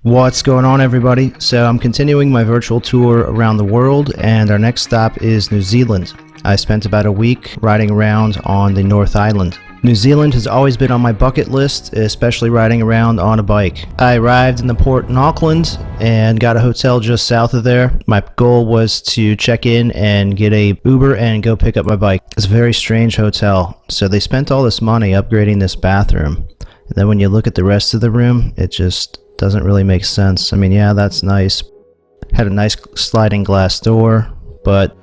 What's going on, everybody? So I'm continuing my virtual tour around the world, and our next stop is New Zealand. I spent about a week riding around on the North Island. New Zealand has always been on my bucket list, especially riding around on a bike. I arrived in the port in Auckland and got a hotel just south of there. My goal was to check in and get a Uber and go pick up my bike. It's a very strange hotel, so they spent all this money upgrading this bathroom. And then when you look at the rest of the room, it just doesn't really make sense. I mean, yeah, that's nice. Had a nice sliding glass door, but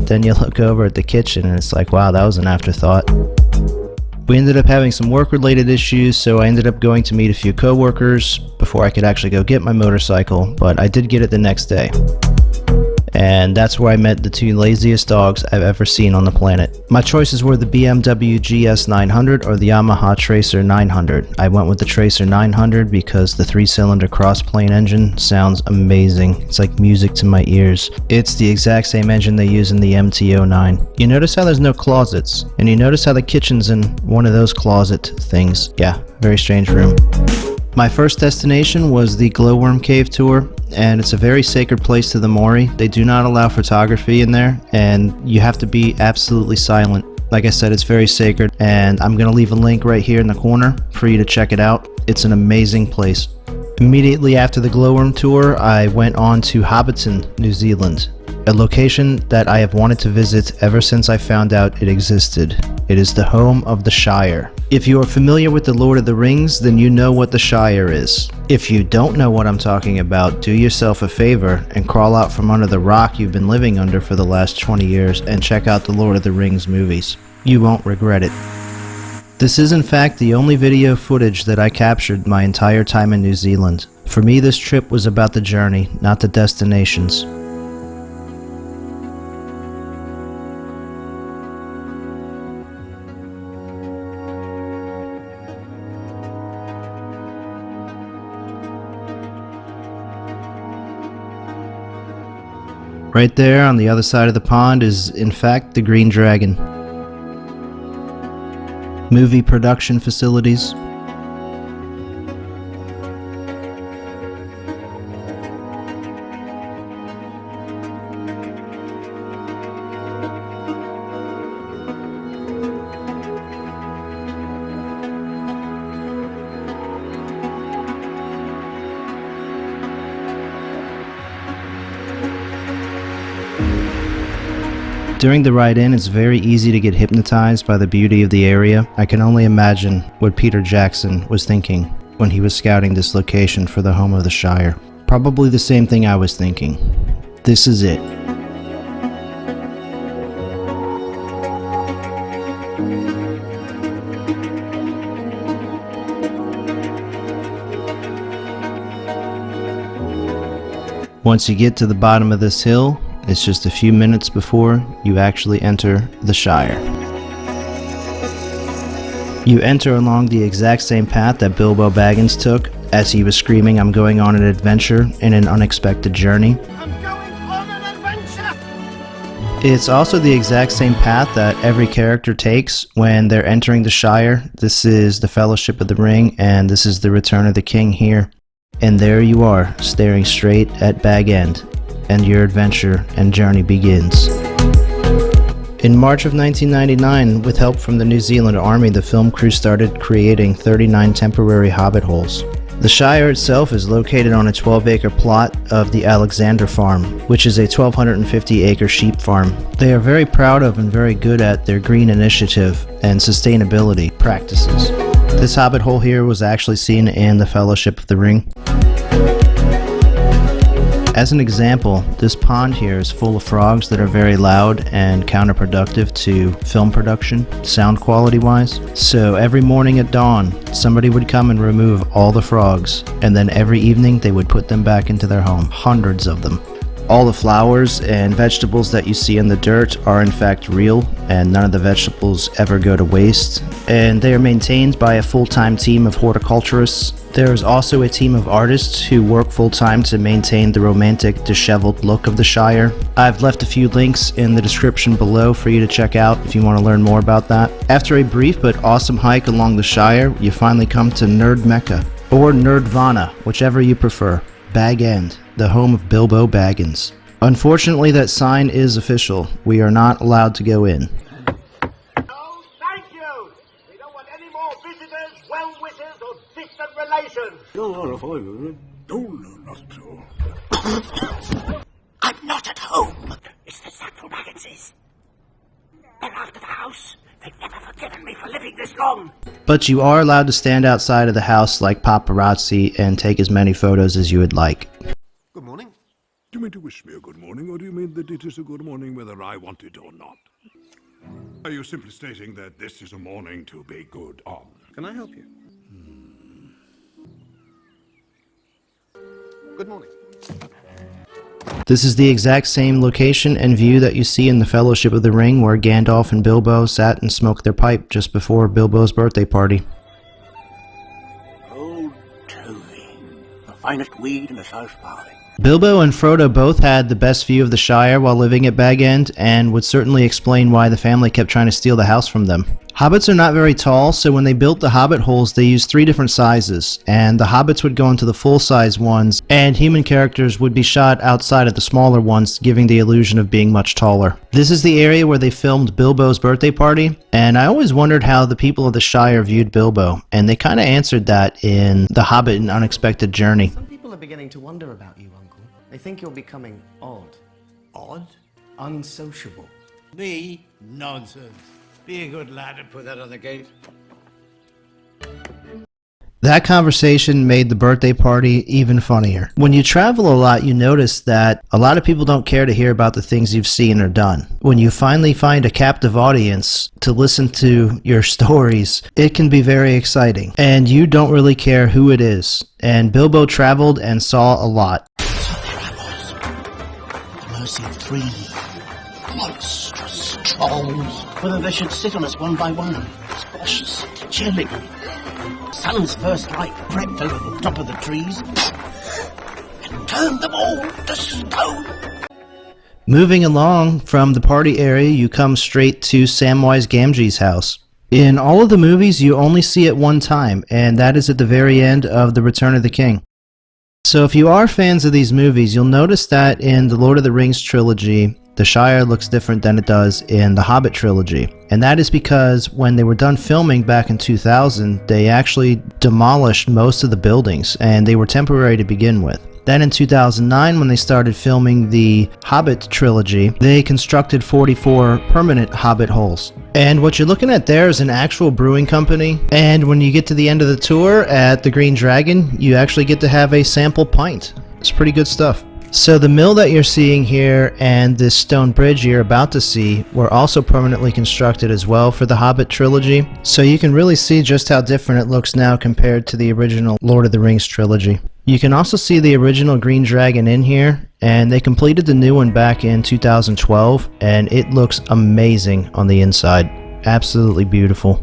then you look over at the kitchen and it's like, wow, that was an afterthought. We ended up having some work-related issues, so I ended up going to meet a few co-workers before I could actually go get my motorcycle, but I did get it the next day. And that's where I met the two laziest dogs I've ever seen on the planet. My choices were the BMW GS 900 or the Yamaha Tracer 900. I went with the Tracer 900 because the 3-cylinder cross-plane engine sounds amazing. It's like music to my ears. It's the exact same engine they use in the MT-09. You notice how there's no closets, and you notice how the kitchen's in one of those closet things. Yeah, very strange room. My first destination was the Glowworm Cave tour, and it's a very sacred place to the Maori. They do not allow photography in there, and you have to be absolutely silent. Like I said, it's very sacred, and I'm going to leave a link right here in the corner for you to check it out. It's an amazing place. Immediately after the Glowworm tour, I went on to Hobbiton, New Zealand, a location that I have wanted to visit ever since I found out it existed. It is the home of the Shire. If you are familiar with the Lord of the Rings, then you know what the Shire is. If you don't know what I'm talking about, do yourself a favor and crawl out from under the rock you've been living under for the last 20 years and check out the Lord of the Rings movies. You won't regret it. This is in fact the only video footage that I captured my entire time in New Zealand. For me, this trip was about the journey, not the destinations. Right there on the other side of the pond is, in fact, the Green Dragon. Movie production facilities. During the ride in, it's very easy to get hypnotized by the beauty of the area. I can only imagine what Peter Jackson was thinking when he was scouting this location for the home of the Shire. Probably the same thing I was thinking. This is it. Once you get to the bottom of this hill, it's just a few minutes before you actually enter the Shire. You enter along the exact same path that Bilbo Baggins took as he was screaming, "I'm going on an adventure in an unexpected journey." I'm going on an adventure! It's also the exact same path that every character takes when they're entering the Shire. This is the Fellowship of the Ring, and this is the Return of the King here. And there you are, staring straight at Bag End. And your adventure and journey begins. In March of 1999, with help from the New Zealand Army, the film crew started creating 39 temporary Hobbit holes. The Shire itself is located on a 12-acre plot of the Alexander Farm, which is a 1,250-acre sheep farm. They are very proud of and very good at their green initiative and sustainability practices. This Hobbit hole here was actually seen in the Fellowship of the Ring. As an example, this pond here is full of frogs that are very loud and counterproductive to film production, sound quality wise. So every morning at dawn, somebody would come and remove all the frogs, and then every evening they would put them back into their home, hundreds of them. All the flowers and vegetables that you see in the dirt are in fact real, and none of the vegetables ever go to waste. And they are maintained by a full-time team of horticulturists. There is also a team of artists who work full-time to maintain the romantic, disheveled look of the Shire. I've left a few links in the description below for you to check out if you want to learn more about that. After a brief but awesome hike along the Shire, you finally come to Nerd Mecca, or Nerdvana, whichever you prefer. Bag End, the home of Bilbo Baggins. Unfortunately, that sign is official. We are not allowed to go in. No, thank you. We don't want any more visitors, well-wishers, or distant relations. I'm not at home. It's the Sackville Bagginses. They're after the house. They've never forgiven me for living this long. But you are allowed to stand outside of the house like paparazzi and take as many photos as you would like. Good morning. Do you mean to wish me a good morning, or do you mean that it is a good morning whether I want it or not? Are you simply stating that this is a morning to be good on? Can I help you? Good morning. This is the exact same location and view that you see in the Fellowship of the Ring, where Gandalf and Bilbo sat and smoked their pipe just before Bilbo's birthday party. Old Toby, the finest weed in the South Valley. Bilbo and Frodo both had the best view of the Shire while living at Bag End, and would certainly explain why the family kept trying to steal the house from them. Hobbits are not very tall, so when they built the Hobbit holes, they used 3 different sizes, and the Hobbits would go into the full-size ones, and human characters would be shot outside of the smaller ones, giving the illusion of being much taller. This is the area where they filmed Bilbo's birthday party, and I always wondered how the people of the Shire viewed Bilbo, and they kind of answered that in The Hobbit: An Unexpected Journey. Some people are beginning to wonder about you, Uncle. They think you're becoming odd. Odd? Unsociable. Me? Nonsense. Be a good lad and put that on the gate. That conversation made the birthday party even funnier. When you travel a lot, you notice that a lot of people don't care to hear about the things you've seen or done. When you finally find a captive audience to listen to your stories, it can be very exciting. And you don't really care who it is. And Bilbo traveled and saw a lot. So there I was, at the mercy of 3 monstrous trolls. Whether they should sit on us one by one, squash us, chilling. Sun's first light crept over the top of the trees and turned them all to stone. Moving along from the party area, you come straight to Samwise Gamgee's house. In all of the movies, you only see it one time, and that is at the very end of The Return of the King. So if you are fans of these movies, you'll notice that in the Lord of the Rings trilogy, the Shire looks different than it does in the Hobbit trilogy. And that is because when they were done filming back in 2000, they actually demolished most of the buildings, and they were temporary to begin with. Then in 2009, when they started filming the Hobbit trilogy, they constructed 44 permanent Hobbit holes. And what you're looking at there is an actual brewing company. And when you get to the end of the tour at the Green Dragon, you actually get to have a sample pint. It's pretty good stuff. So the mill that you're seeing here and this stone bridge you're about to see were also permanently constructed as well for the Hobbit trilogy. So you can really see just how different it looks now compared to the original Lord of the Rings trilogy. You can also see the original Green Dragon in here, and they completed the new one back in 2012, and it looks amazing on the inside. Absolutely beautiful.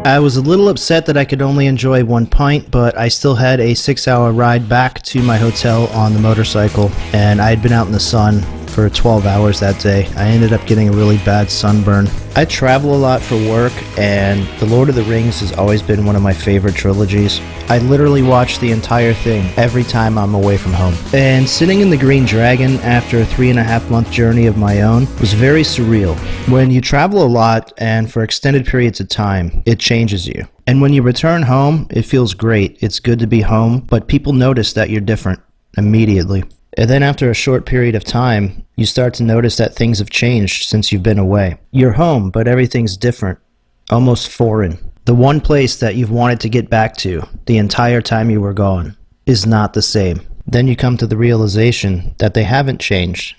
I was a little upset that I could only enjoy 1 pint, but I still had a 6-hour ride back to my hotel on the motorcycle, and I had been out in the sun for 12 hours that day. I ended up getting a really bad sunburn. I travel a lot for work, and The Lord of the Rings has always been one of my favorite trilogies. I literally watch the entire thing every time I'm away from home. And sitting in the Green Dragon after a 3.5-month journey of my own was very surreal. When you travel a lot and for extended periods of time, it changes you. And when you return home, it feels great. It's good to be home, but people notice that you're different immediately. And then after a short period of time, you start to notice that things have changed since you've been away. You're home, but everything's different, almost foreign. The one place that you've wanted to get back to the entire time you were gone is not the same. Then you come to the realization that they haven't changed.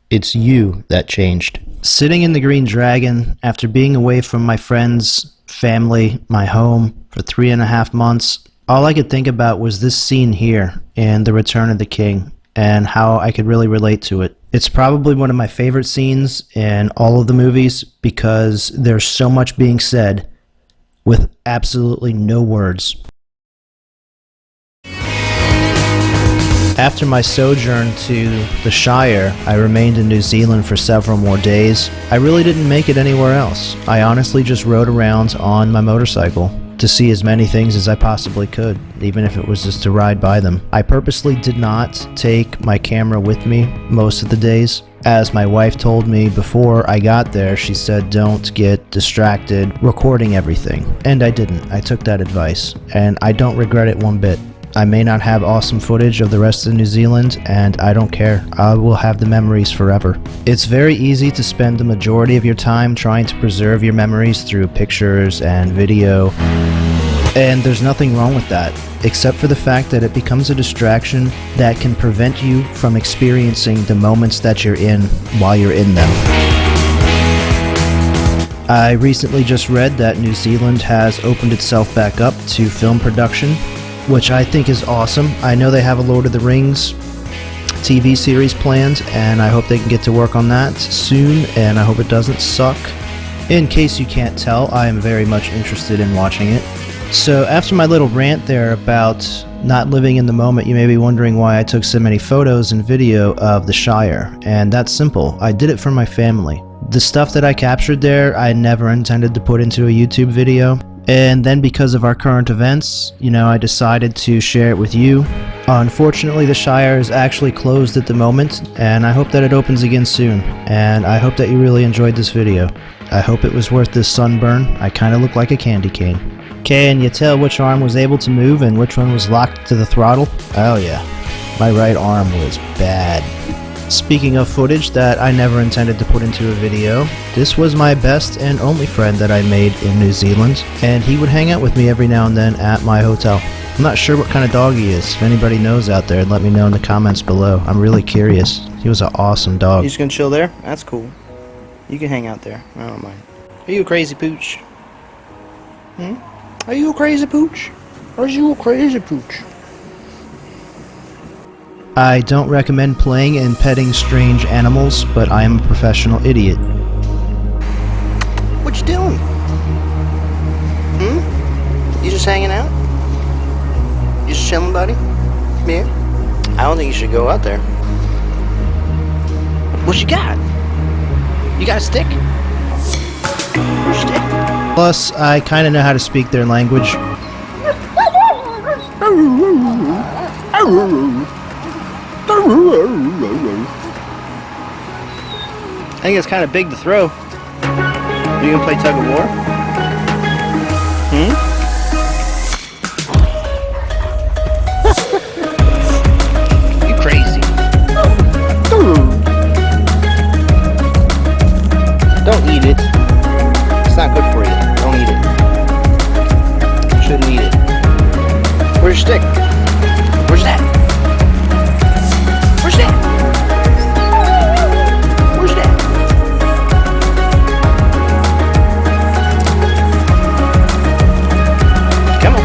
It's you that changed. Sitting in the Green Dragon after being away from my friends, family, my home for 3.5 months, all I could think about was this scene here in The Return of the King, and how I could really relate to it. It's probably one of my favorite scenes in all of the movies because there's so much being said with absolutely no words. After my sojourn to the Shire, I remained in New Zealand for several more days. I really didn't make it anywhere else. I honestly just rode around on my motorcycle to see as many things as I possibly could, even if it was just to ride by them. I purposely did not take my camera with me most of the days. As my wife told me before I got there, she said don't get distracted recording everything. And I didn't. I took that advice, and I don't regret it one bit. I may not have awesome footage of the rest of New Zealand, and I don't care. I will have the memories forever. It's very easy to spend the majority of your time trying to preserve your memories through pictures and video, and there's nothing wrong with that, except for the fact that it becomes a distraction that can prevent you from experiencing the moments that you're in while you're in them. I recently just read that New Zealand has opened itself back up to film production, which I think is awesome. I know they have a Lord of the Rings TV series planned, and I hope they can get to work on that soon, and I hope it doesn't suck. In case you can't tell, I am very much interested in watching it. So after my little rant there about not living in the moment, you may be wondering why I took so many photos and video of the Shire, and that's simple. I did it for my family. The stuff that I captured there, I never intended to put into a YouTube video. And then because of our current events, I decided to share it with you. Unfortunately, the Shire is actually closed at the moment, and I hope that it opens again soon. And I hope that you really enjoyed this video. I hope it was worth this sunburn. I kind of look like a candy cane. Can you tell which arm was able to move and which one was locked to the throttle? Oh yeah, my right arm was bad. Speaking of footage that I never intended to put into a video, this was my best and only friend that I made in New Zealand, and he would hang out with me every now and then at my hotel. I'm not sure what kind of dog he is. If anybody knows out there, let me know in the comments below. I'm really curious. He was an awesome dog. You just gonna chill there? That's cool. You can hang out there. I don't mind. Are you a crazy pooch? Are you a crazy pooch? Are you a crazy pooch? I don't recommend playing and petting strange animals, but I am a professional idiot. What you doing? You just hanging out? You just chilling, buddy? Yeah? I don't think you should go out there. What you got? You got a stick? Where's your stick? Plus, I kind of know how to speak their language. I think it's kind of big to throw. You gonna play tug of war? You crazy. Don't eat it. It's not good for you. Don't eat it. You shouldn't eat it. Where's your stick? Where's that? Where's that? Where's that? Come on.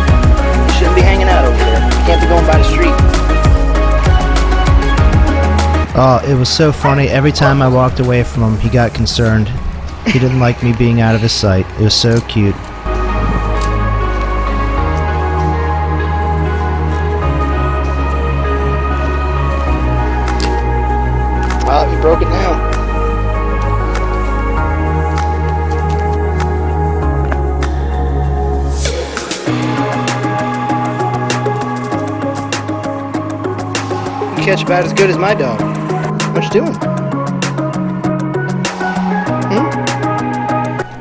You shouldn't be hanging out over there. You can't be going by the street. Oh, it was so funny. Every time I walked away from him, he got concerned. He didn't like me being out of his sight. It was so cute. Well, you broke it now. You catch about as good as my dog. What you doing?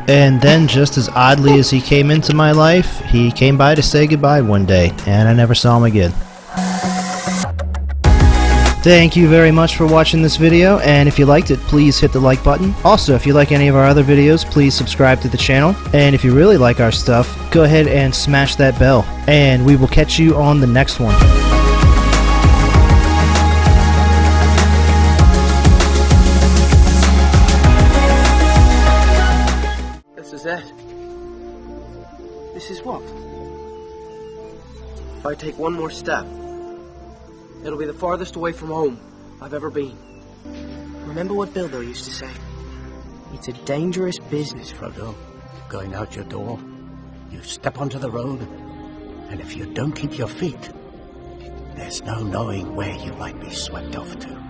And then, just as oddly as he came into my life, he came by to say goodbye one day, and I never saw him again. Thank you very much for watching this video, and if you liked it, please hit the like button. Also, if you like any of our other videos, please subscribe to the channel. And if you really like our stuff, go ahead and smash that bell. And we will catch you on the next one. This is it. This is what? If I take one more step, it'll be the farthest away from home I've ever been. Remember what Bilbo used to say? It's a dangerous business, Frodo. Going out your door, you step onto the road, and if you don't keep your feet, There's no knowing where you might be swept off to.